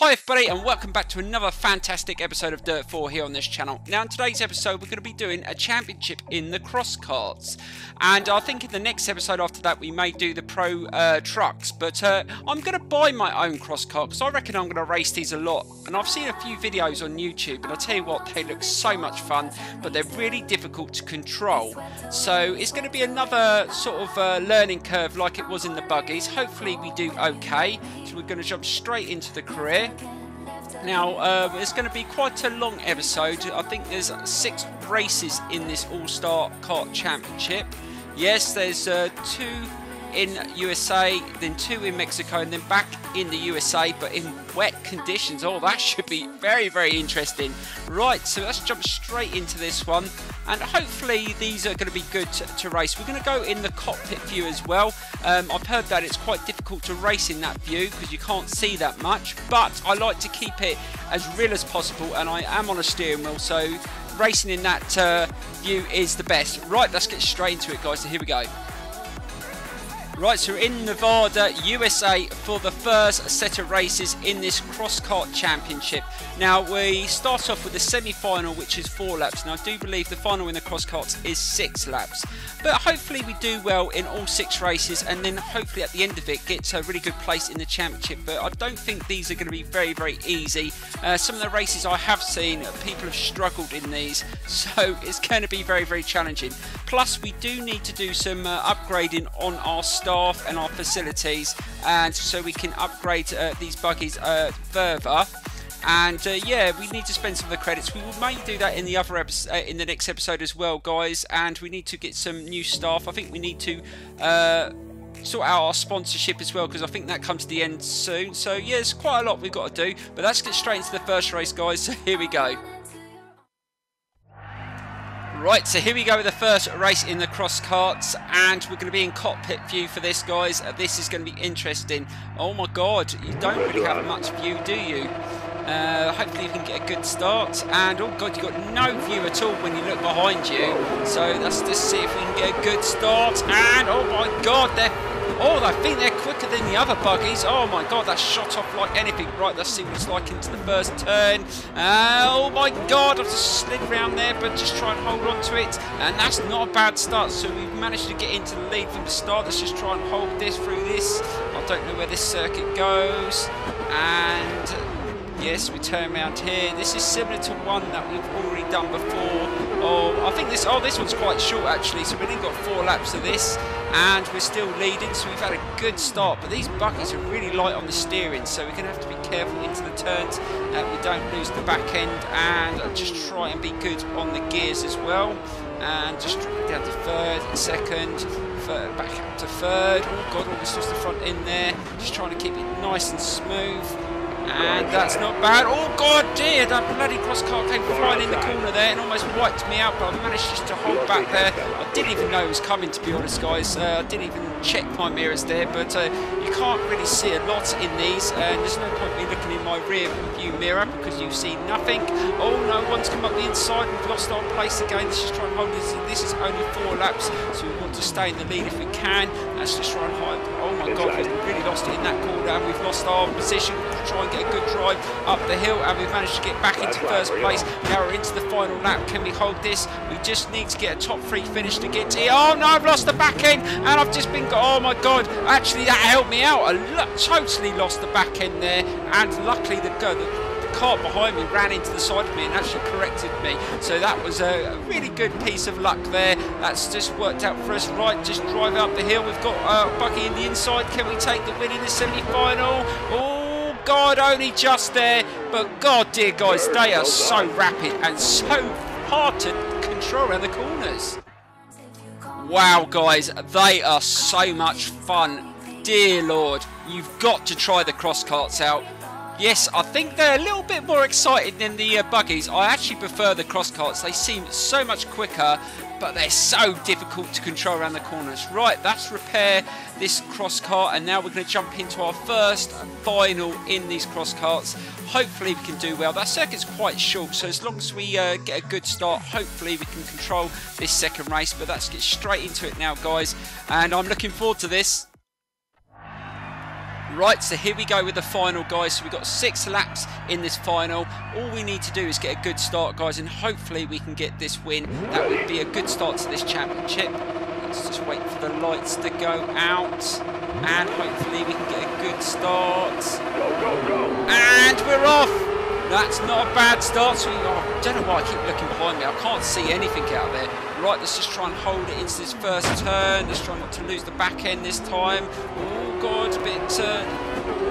Hi everybody and welcome back to another fantastic episode of Dirt 4 here on this channel. Now in today's episode we're going to be doing a championship in the CrossKarts, and I think in the next episode after that we may do the pro trucks, but I'm going to buy my own CrossKart because I reckon I'm going to race these a lot, and I've seen a few videos on YouTube and I'll tell you what, they look so much fun, but they're really difficult to control. So it's going to be another sort of learning curve like it was in the buggies. Hopefully we do okay, so we're going to jump straight into the career. Now, it's going to be quite a long episode. I think there's 6 races in this All-Star Kart Championship. Yes, there's 2 in USA, then 2 in Mexico, and then back in the USA, but in wet conditions. Oh, that should be very, very interesting. Right, so let's jump straight into this one, and hopefully these are going to be good to race. We're going to go in the cockpit view as well. I've heard that it's quite difficult to race in that view because you can't see that much, but I like to keep it as real as possible, and I am on a steering wheel, so racing in that view is the best. Right, let's get straight into it, guys. So here we go. Right, so we're in Nevada, USA for the first set of races in this CrossKart Championship. Now, we start off with the semi-final, which is 4 laps. Now, I do believe the final in the CrossKarts is 6 laps. But hopefully we do well in all 6 races, and then hopefully at the end of it gets a really good place in the championship. But I don't think these are going to be very, very easy. Some of the races I have seen, people have struggled in these, so it's going to be very, very challenging. Plus, we do need to do some upgrading on our staff and our facilities, and so we can upgrade these buggies further. And yeah, we need to spend some of the credits. We may do that in the other in the next episode as well, guys. And we need to get some new staff. I think we need to sort out our sponsorship as well, because I think that comes to the end soon. So yeah, there's quite a lot we've got to do. But let's get straight into the first race, guys. So here we go. Right, so here we go with the first race in the CrossKarts, and we're going to be in cockpit view for this, guys. This is going to be interesting. Oh my god, you don't really have much view, do you? Hopefully you can get a good start, and oh god, you've got no view at all when you look behind you. So let's just see if we can get a good start, and oh my god, I think they're quicker than the other buggies. Oh my god, that shot off like anything. Right, let's see what it's like into the first turn. Oh my god, I've just slid around there, but just try and hold on to it. And that's not a bad start, so we've managed to get into the lead from the start. Let's just try and hold this through this. I don't know where this circuit goes. And yes, we turn around here. This is similar to one that we've already done before. Oh, I think this one's quite short actually, so we've only got 4 laps of this, and we're still leading, so we've had a good start. But these buggies are really light on the steering, so we're going to have to be careful into the turns that we don't lose the back end, and just try and be good on the gears as well. And just drop it down to 3rd, 2nd, 3rd, back up to 3rd. Oh god, almost lost the front end there. Just trying to keep it nice and smooth. And that's not bad. Oh god dear, that bloody CrossKart came flying in the corner there and almost wiped me out, but I managed just to hold back there. I didn't even know it was coming, to be honest, guys. I didn't even check my mirrors there, but you can't really see a lot in these, and there's no point me looking in my rear view mirror because you see nothing. Oh no, one's come up the inside. We've lost our place again. Let's just try and hold this. This is only 4 laps, so we want to stay in the lead if we can. Let's just try and hide. Oh my god, we've really lost it in that corner, and we've lost our position. Try and get a good drive up the hill, and we've managed to get back into first place. Now we're into the final lap. Can we hold this? We just need to get a top 3 finish to get to here. Oh no, I've lost the back end, and I've just been, oh my god, actually that helped me out. I totally lost the back end there, and luckily the car behind me ran into the side of me and actually corrected me, so that was a really good piece of luck there. That's just worked out for us. Right, just drive up the hill. We've got Buggy in the inside. Can we take the win in the semi-final? Oh god, only just there, but god dear, guys, they are so rapid and so hard to control around the corners. Wow, guys, they are so much fun. Dear lord, you've got to try the CrossKarts out. Yes, I think they're a little bit more exciting than the buggies. I actually prefer the CrossKarts. They seem so much quicker, but they're so difficult to control around the corners. Right, let's repair this CrossKart, and now we're going to jump into our first final in these CrossKarts. Hopefully we can do well. That circuit's quite short, so as long as we get a good start, hopefully we can control this second race. But let's get straight into it now, guys, and I'm looking forward to this. Right, so here we go with the final, guys. So we've got 6 laps in this final. All we need to do is get a good start, guys, and hopefully we can get this win. That would be a good start to this championship. Let's just wait for the lights to go out, and hopefully we can get a good start. And we're off! That's not a bad start. So I don't know why I keep looking behind me. I can't see anything out there. Right, let's just try and hold it into this first turn. Let's try not to lose the back end this time. Oh God, a bit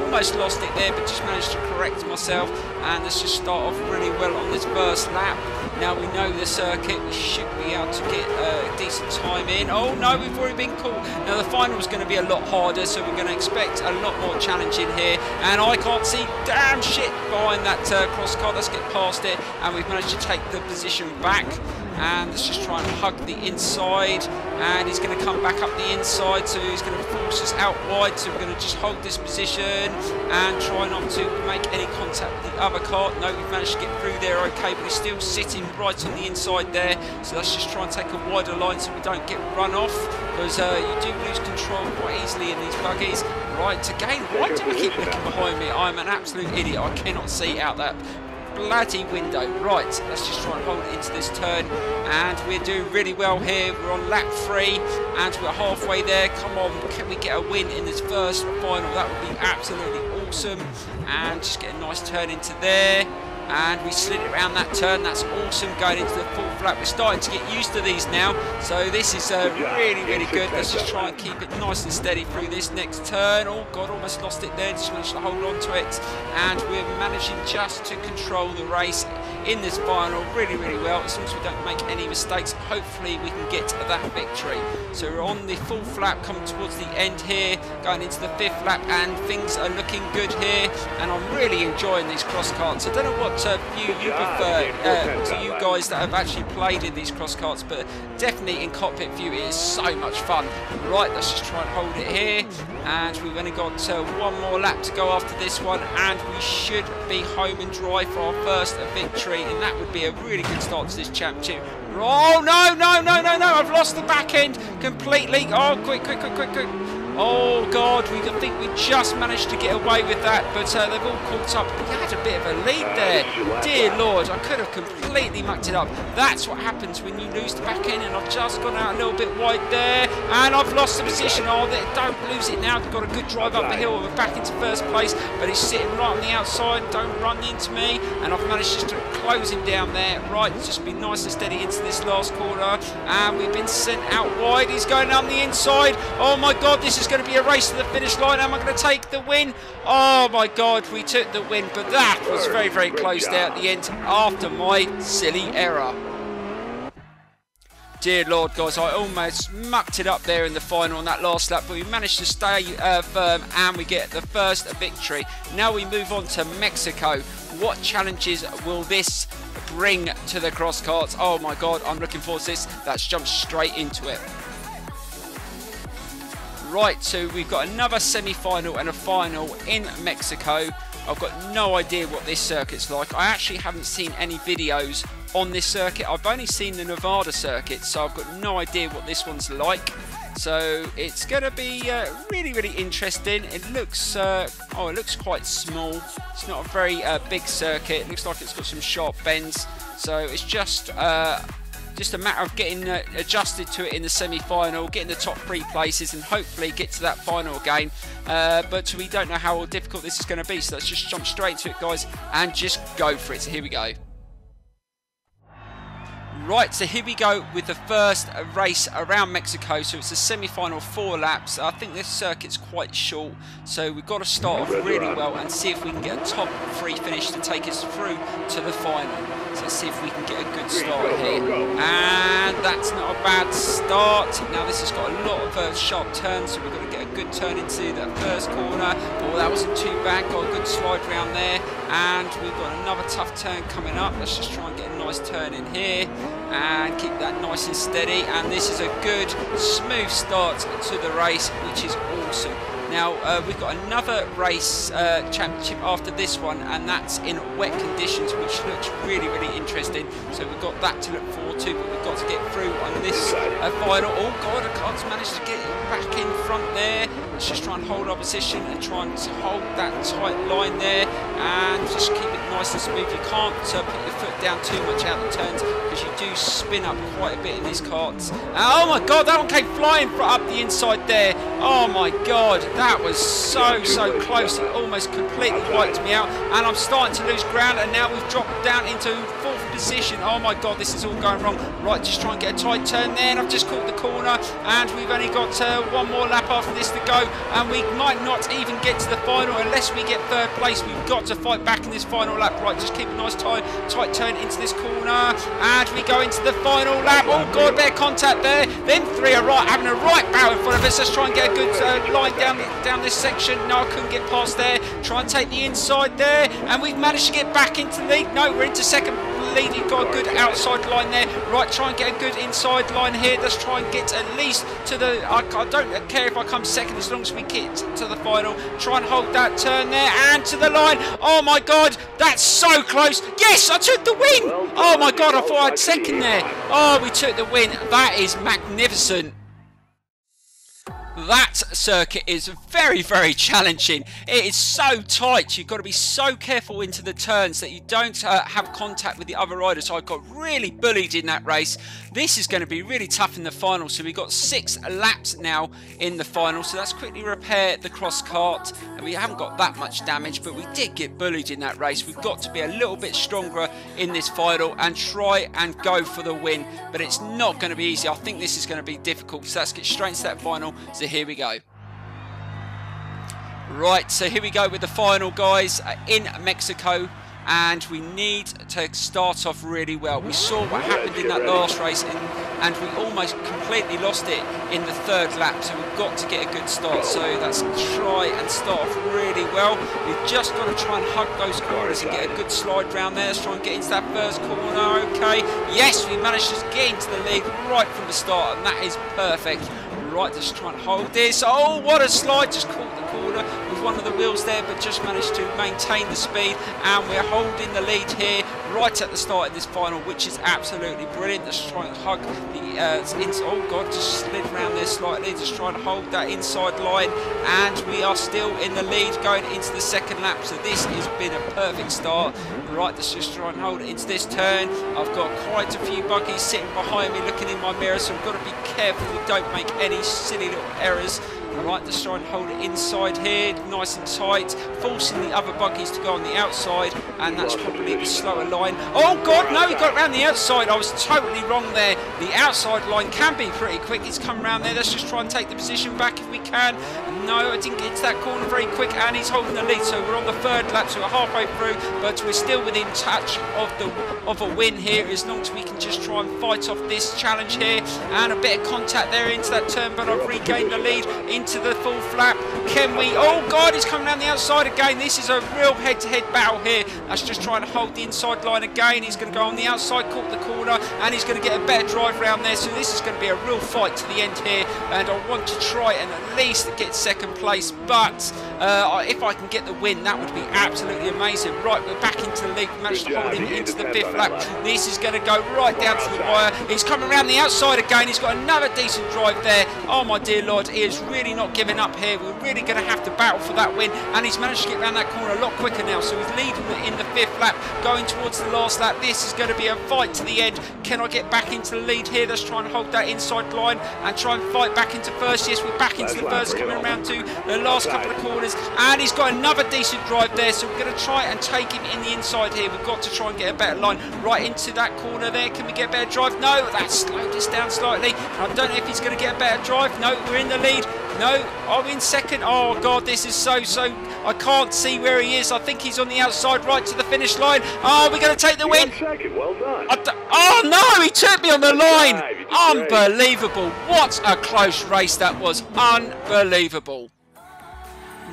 almost lost it there, but just managed to correct myself. And let's just start off really well on this first lap. Now we know the circuit, we should be able to get a decent time in. Oh no, we've already been caught. Now the final is going to be a lot harder, so we're going to expect a lot more challenge in here. And I can't see damn shit behind that cross car. Let's get past it, and we've managed to take the position back. And let's just try and hug the inside, and he's going to come back up the inside, so he's going to force us out wide. So we're going to just hold this position and try not to make any contact with the other car. No, we've managed to get through there okay, but he's still sitting right on the inside there. So let's just try and take a wider line so we don't get run off, because you do lose control quite easily in these buggies. Right, again, why do I keep looking behind me? I'm an absolute idiot. I cannot see out that bloody window. Right, let's just try and hold it into this turn, and we're doing really well here. We're on lap 3 and we're halfway there. Come on, can we get a win in this first final? That would be absolutely awesome. And just get a nice turn into there, and we slid it around that turn. That's awesome. Going into the full flat, we're starting to get used to these now, so this is really good. Let's just try and keep it nice and steady through this next turn. Oh God, almost lost it there. Just managed to hold on to it, and we're managing just to control the race in this final really well. As long as we don't make any mistakes, hopefully we can get that victory. So we're on the full flap, coming towards the end here, going into the 5th lap, and things are looking good here, and I'm really enjoying these cross karts. I don't know what view you prefer to you guys that have actually played in these cross karts, but definitely in cockpit view it is so much fun. Right, let's just try and hold it here, and we've only got 1 more lap to go after this one, and we should be home and dry for our first victory, and that would be a really good start to this championship. Oh no, I've lost the back end completely. Oh, quick. Oh God, I think we just managed to get away with that, but they've all caught up. We had a bit of a lead there. Dear Lord, I could have completely mucked it up. That's what happens when you lose the back end, and I've just gone out a little bit wide there, and I've lost the position. Oh, don't lose it now. We've got a good drive up the hill. We're back into first place, but he's sitting right on the outside. Don't run into me, and I've managed just to close him down there. Right, just be nice and steady into this last corner, and we've been sent out wide. He's going down the inside. Oh my God, this is going to be a race to the finish line. Am I going to take the win? Oh my God, we took the win, but that was very close there at the end after my silly error. Dear Lord, guys, I almost mucked it up there in the final on that last lap, but we managed to stay firm, and we get the first victory. Now we move on to Mexico. What challenges will this bring to the cross karts? Oh my God, I'm looking forward to this. Let's jump straight into it. Right, so we've got another semi-final and a final in Mexico. I've got no idea what this circuit's like. I actually haven't seen any videos on this circuit. I've only seen the Nevada circuit, so I've got no idea what this one's like. So it's going to be really interesting. It looks it looks quite small. It's not a very big circuit. It looks like it's got some sharp bends. So it's just a matter of getting adjusted to it in the semi-final, getting the top 3 places, and hopefully get to that final game. But we don't know how difficult this is going to be, so let's just jump straight to it, guys, and just go for it. So here we go. Right, so here we go with the first race around Mexico. So it's a semi-final, 4 laps. I think this circuit's quite short, so we've got to start off really well and see if we can get a top 3 finish to take us through to the final. So let's see if we can get a good start here. And that's not a bad start. Now this has got a lot of sharp turns, so we've got to get a good turn into that first corner. Oh, that wasn't too bad. Got a good slide round there, and we've got another tough turn coming up. Let's just try and get a nice turn in here and keep that nice and steady. And this is a good smooth start to the race, which is awesome. Now, we've got another race championship after this one, and that's in wet conditions, which looks really, really interesting. So we've got that to look forward to, but we've got to get through on this final. Oh God, I can't manage to get back in front there. Let's just try and hold our position and try and hold that tight line there, and just keep it nice and smooth. You can't put your foot down too much out the turns, because you do spin up quite a bit in these karts. Oh my God, that one came flying up the inside there. Oh my God, that was so close. It almost completely wiped me out, and I'm starting to lose ground, and now we've dropped down into 4th position. Oh my God, this is all going wrong. Right, just try and get a tight turn there, and I've just caught the corner, and we've only got one more lap after this to go, and we might not even get to the final unless we get 3rd place. We've got to fight back in this final lap. Right, just keep a nice tight turn into this corner, and we go into the final lap. Oh God, bit of contact there. Then 3 are having a right bow in front of us. Let's try and get a good line down this section. No, I couldn't get past there. Try and take the inside there, and we've managed to get back into the lead. No, we're into 2nd lead. You've got a good outside line there. Right, try and get a good inside line here. Let's try and get at least to the... I don't care if I come 2nd as long as we get to the final. Try and hold that turn there, and to the line. Oh my God, that's so close. Yes, I took the win. Oh my God, I thought I had 2nd there. Oh, we took the win. That is magnificent. That circuit is very, very challenging. It is so tight. You've got to be so careful into the turns that you don't have contact with the other riders. So I got really bullied in that race. This is going to be really tough in the final. So we've got 6 laps now in the final. So let's quickly repair the cross kart. And we haven't got that much damage, but we did get bullied in that race. We've got to be a little bit stronger in this final and try and go for the win. But it's not going to be easy. I think this is going to be difficult. So let's get straight into that final. So here we go. Right, so here we go with the final, guys, in Mexico, and we need to start off really well. We saw what happened in that last race, and we almost completely lost it in the 3rd lap, so we've got to get a good start. So let's try and start off really well. We've just got to try and hug those corners and get a good slide round there. Let's try and get into that 1st corner. Okay, yes, we managed to get into the lead right from the start, and that is perfect. Right, just trying to hold this. Oh, what a slide. Just caught the corner with one of the wheels there, but just managed to maintain the speed, and we're holding the lead here right at the start of this final, which is absolutely brilliant. Just trying to hug the oh God, just slid around there slightly. Just trying to hold that inside line, and we are still in the lead going into the 2nd lap. So this has been a perfect start. Right, let's just try and hold it into this turn. I've got quite a few buggies sitting behind me looking in my mirror, so I've got to be careful we don't make any silly little errors. Right, let's try and hold it inside here, nice and tight, forcing the other buggies to go on the outside, and that's probably the slower line. Oh God, no, he got around the outside. I was totally wrong there. The outside line can be pretty quick. It's come around there. Let's just try and take the position back if we can. No, I didn't get to that corner very quick, and he's holding the lead. So we're on the 3rd lap, so we're halfway through, but we're still within touch of a win here, as long as we can just try and fight off this challenge here. And a bit of contact there into that turn, but I've regained the lead into the 4th lap. Can we? Oh God, he's coming down the outside again. This is a real head-to-head battle here. That's just trying to hold the inside line again. He's going to go on the outside, caught the corner, and he's going to get a better drive around there. So this is going to be a real fight to the end here, and I want to try and at least get 2nd place, but if I can get the win, that would be absolutely amazing. Right, we're back into the lead. We managed to hold him into the 5th lap. This is going to go right down to the wire. He's coming around the outside again. He's got another decent drive there. Oh my dear Lord, he is really not giving up here. We're really going to have to battle for that win, and he's managed to get around that corner a lot quicker now, so he's leading in the 5th lap, going towards the last lap. This is going to be a fight to the end. Can I get back into the lead here? Let's try and hold that inside line and try and fight back into 1st. Yes, we're back into the 1st, coming around to the last couple of corners, and he's got another decent drive there, so we're going to try and take him in the inside here. We've got to try and get a better line right into that corner there. Can we get a better drive? No, that slowed us down slightly. I don't know if he's going to get a better drive. No, we're in the lead. No, I'm in 2nd. Oh God, this is so I can't see where he is. I think he's on the outside right to the finish line. Oh, we're going to take the win. Well done. Oh no, he took me on the line. Unbelievable. What a close race that was. Unbelievable.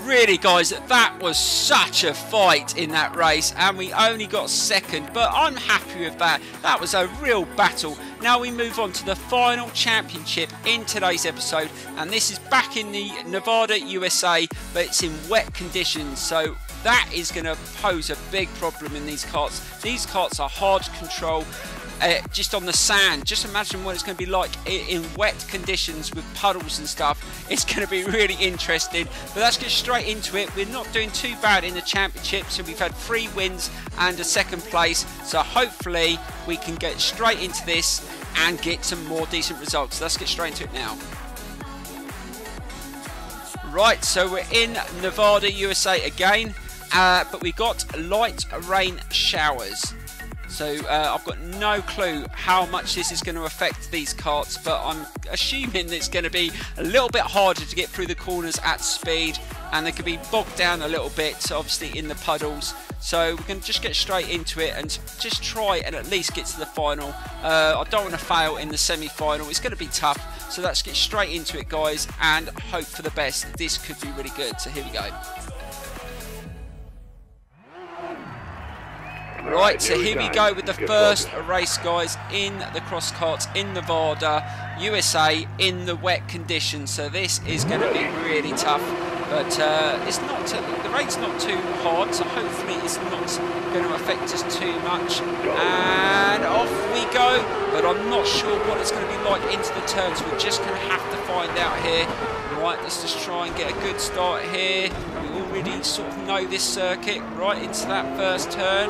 Really, guys, that was such a fight in that race, and we only got second, but I'm happy with that. That was a real battle. Now we move on to the final championship in today's episode, and this is back in the Nevada, USA, but it's in wet conditions, so that is going to pose a big problem in these karts. These karts are hard to control. Just on the sand, just imagine what it's going to be like in wet conditions with puddles and stuff. It's going to be really interesting, but let's get straight into it. We're not doing too bad in the championship, so we've had 3 wins and a second place, so hopefully we can get straight into this and get some more decent results. Let's get straight into it now. Right, so we're in Nevada, USA again, but we got light rain showers. So I've got no clue how much this is going to affect these karts, but I'm assuming it's going to be a little bit harder to get through the corners at speed, and they could be bogged down a little bit, obviously, in the puddles. So we're going to just get straight into it and just try and at least get to the final. I don't want to fail in the semi-final. It's going to be tough. So let's get straight into it, guys, and hope for the best. This could be really good. So here we go. Right, so here we go with the first race, guys, in the CrossKarts in Nevada, USA, in the wet conditions. So this is going to be really tough, but it's not the rain's not too hard, so hopefully it's not going to affect us too much. And off we go, but I'm not sure what it's going to be like into the turns. We're just going to have to find out here. Right, let's just try and get a good start here. We already sort of know this circuit. Right into that first turn.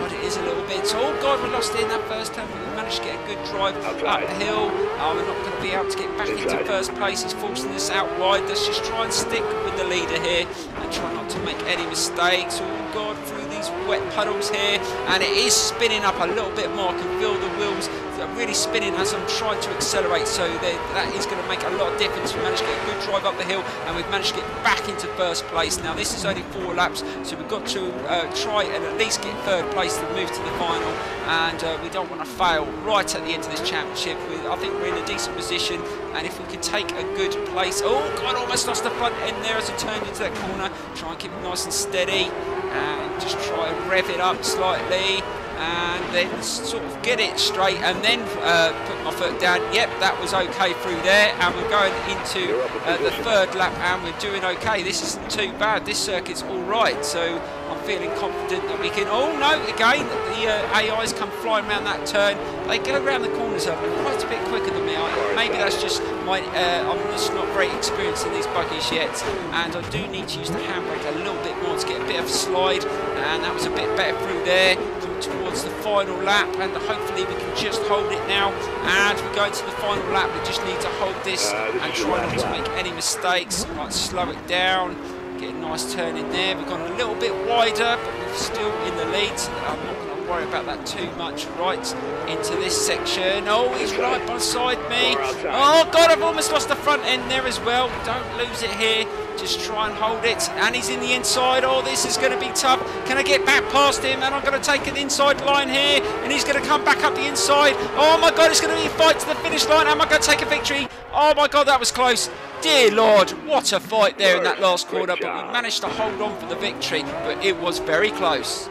But it is a little bit. Oh God, we lost it in that first turn, but we managed to get a good drive up the hill. We're not going to be able to get back into first place. He's forcing us out wide. Let's just try and stick with the leader here and try not to make any mistakes. Oh God, through these wet puddles here, and it is spinning up a little bit more. I can feel the wheels really spinning as I'm trying to accelerate, so that is going to make a lot of difference. We managed to get a good drive up the hill, and we've managed to get back into first place. Now this is only 4 laps, so we've got to try and at least get third place to move to the final, and we don't want to fail right at the end of this championship. I think we're in a decent position, and if we can take a good place. Oh God, almost lost the front end there as I turned into that corner. Try and keep it nice and steady, and just try and rev it up slightly, and then sort of get it straight, and then put my foot down. Yep, that was okay through there, and we're going into the third lap, and we're doing okay. This isn't too bad. This circuit's all right, so I'm feeling confident that we can. Oh no, again the AIs come flying around that turn. They go around the corners quite a bit quicker than me. Maybe that's just my I'm just not very experienced in these buggies yet, and I do need to use the handbrake a little bit more to get a bit of a slide, and that was a bit better through there. Towards the final lap, and hopefully we can just hold it now, and we're going to the final lap. We just need to hold this and try not to make any mistakes. Right, slow it down, get a nice turn in there. We've gone a little bit wider, but we're still in the lead, so I'm not going to worry about that too much. Right into this section. Oh, he's right beside me. Oh God, I've almost lost the front end there as well. Don't lose it here. Just try and hold it, and he's in the inside. Oh, this is going to be tough. Can I get back past him? And I'm going to take an inside line here, and he's going to come back up the inside. Oh my God, it's going to be a fight to the finish line. Am I going to take a victory? Oh my God, that was close. Dear Lord, what a fight there in that last corner, but we managed to hold on for the victory, but it was very close.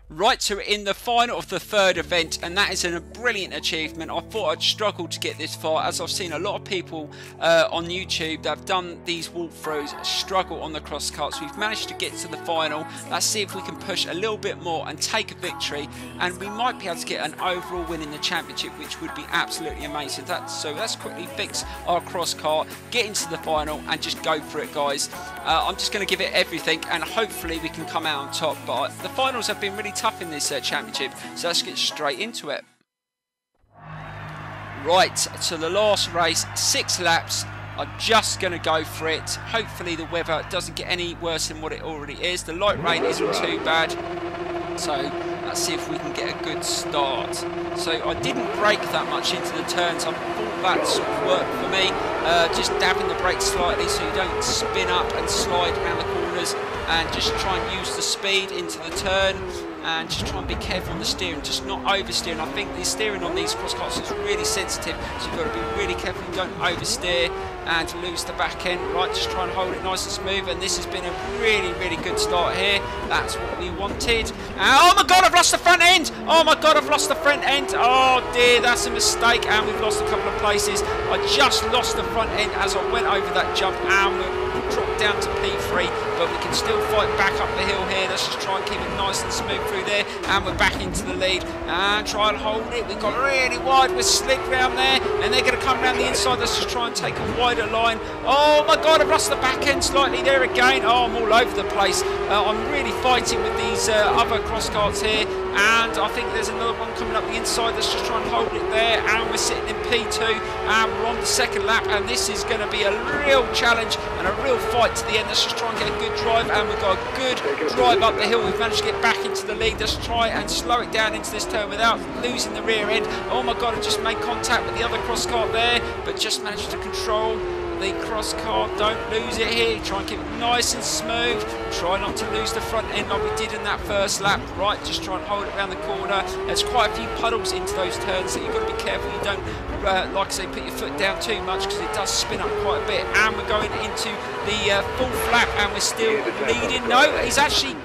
Right, so we're in the final of the third event, and that is a brilliant achievement. I thought I'd struggle to get this far, as I've seen a lot of people on YouTube that have done these walkthroughs struggle on the CrossKarts. We've managed to get to the final. Let's see if we can push a little bit more and take a victory, and we might be able to get an overall win in the championship, which would be absolutely amazing. So let's quickly fix our CrossKart, get into the final, and just go for it, guys. I'm just going to give it everything, and hopefully we can come out on top. But the finals have been really tough in this championship, so let's get straight into it. Right, so the last race, 6 laps. I'm just going to go for it. Hopefully the weather doesn't get any worse than what it already is. The light rain isn't too bad, so Let's see if we can get a good start. So I didn't brake that much into the turns. I thought that sort of worked for me. Just dabbing the brakes slightly so you don't spin up and slide around the corners, and just try and use the speed into the turn, and just try and be careful on the steering, just not oversteering. I think the steering on these cross karts is really sensitive, so you've got to be really careful you don't oversteer and lose the back end. Right, just try and hold it nice and smooth, and this has been a really good start here. That's what we wanted. Oh my god, I've lost the front end! Oh my god, I've lost the front end! Oh dear, that's a mistake, and we've lost a couple of places. I just lost the front end as I went over that jump, and we're dropped down to P3, but we can still fight back up the hill here. Let's just try and keep it nice and smooth through there, and we're back into the lead, and try and hold it. We've got really wide, we're slick round there, and they're going to come round the inside. Let's just try and take a wider line. Oh my god, I've lost the back end slightly there again. Oh, I'm all over the place. I'm really fighting with these other cross karts here, and I think there's another one coming up the inside. Let's just try and hold it there, and we're sitting in P2, and we're on the second lap, and this is going to be a real challenge and a real fight to the end. Let's just try and get a good drive, and we've got a good drive up the hill. We've managed to get back into the lead. Let's try and slow it down into this turn without losing the rear end. Oh my god, I just made contact with the other cross kart there, but just managed to control the cross kart. Don't lose it here. Try and keep it nice and smooth. Try not to lose the front end like we did in that first lap. Right, just try and hold it around the corner. There's quite a few puddles into those turns, so you've got to be careful you don't, like I say, put your foot down too much, because it does spin up quite a bit. And we're going into the fourth lap, and we're still leading. No, he's actually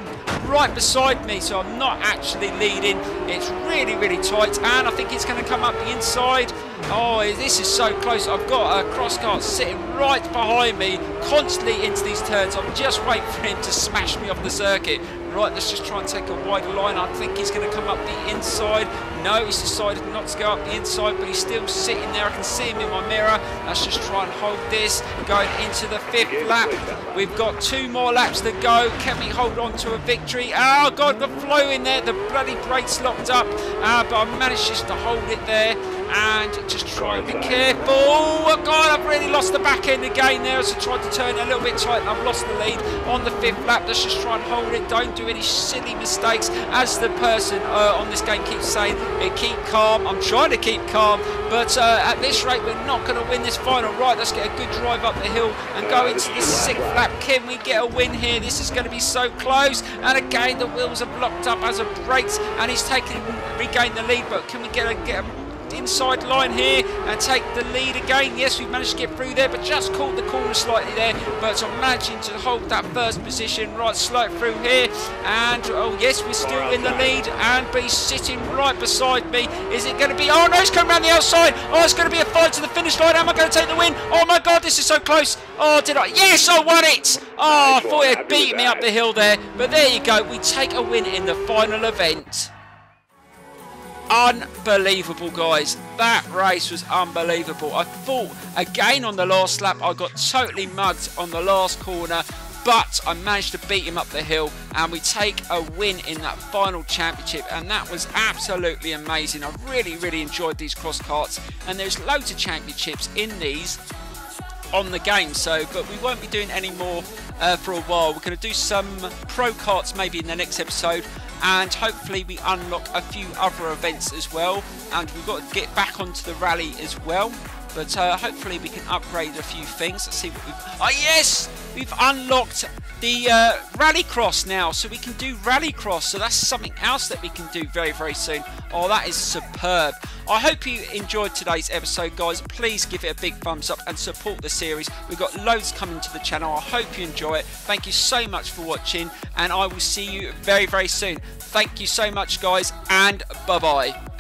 right beside me, so I'm not actually leading. It's really tight, and I think it's going to come up the inside. Oh, this is so close. I've got a cross kart sitting right behind me, constantly into these turns. I'm just waiting for him to smash me off the circuit. Right, let's just try and take a wider line. I think he's going to come up the inside. No, he's decided not to go up the inside, but he's still sitting there. I can see him in my mirror. Let's just try and hold this. Going into the fifth lap. We've got 2 more laps to go. Can we hold on to a victory? Oh, God, the flow in there. The bloody brakes locked up. But I managed just to hold it there. And just try and be careful. Oh god, I've really lost the back end again there as I tried to turn a little bit tight, and I've lost the lead on the 5th lap. Let's just try and hold it. Don't do any silly mistakes, as the person on this game keeps saying. Keep calm. I'm trying to keep calm, but at this rate we're not going to win this final. Right, let's get a good drive up the hill and go into the 6th lap. Can we get a win here? This is going to be so close, and again the wheels are blocked up as a brakes, and he's regained the lead, but can we get a inside line here and take the lead again? Yes, we've managed to get through there, but just caught the corner slightly there, but I'm managing to hold that first position. Right, slow it through here, and oh yes, we're still in the lead, and he's sitting right beside me. Is it going to be, oh no, he's coming around the outside. Oh, it's going to be a fight to the finish line. Am I going to take the win? Oh my god, this is so close. Oh, did I? Yes, I won it. Oh, I thought he had beaten me up the hill there, but there you go, we take a win in the final event. Unbelievable, guys. That race was unbelievable. I thought again on the last lap I got totally mugged on the last corner, but I managed to beat him up the hill, and we take a win in that final championship, and that was absolutely amazing. I really enjoyed these cross karts, and there's loads of championships in these on the game, so but we won't be doing any more for a while. We're going to do some pro karts maybe in the next episode, and hopefully we unlock a few other events as well, and we've got to get back onto the rally as well, but hopefully we can upgrade a few things. Let's see what we've, oh yes, we've unlocked the Rallycross now, so we can do Rallycross, so that's something else that we can do very soon. Oh, that is superb. I hope you enjoyed today's episode, guys. Please give it a big thumbs up and support the series. We've got loads coming to the channel. I hope you enjoy it. Thank you so much for watching, and I will see you very soon. Thank you so much, guys, and bye bye.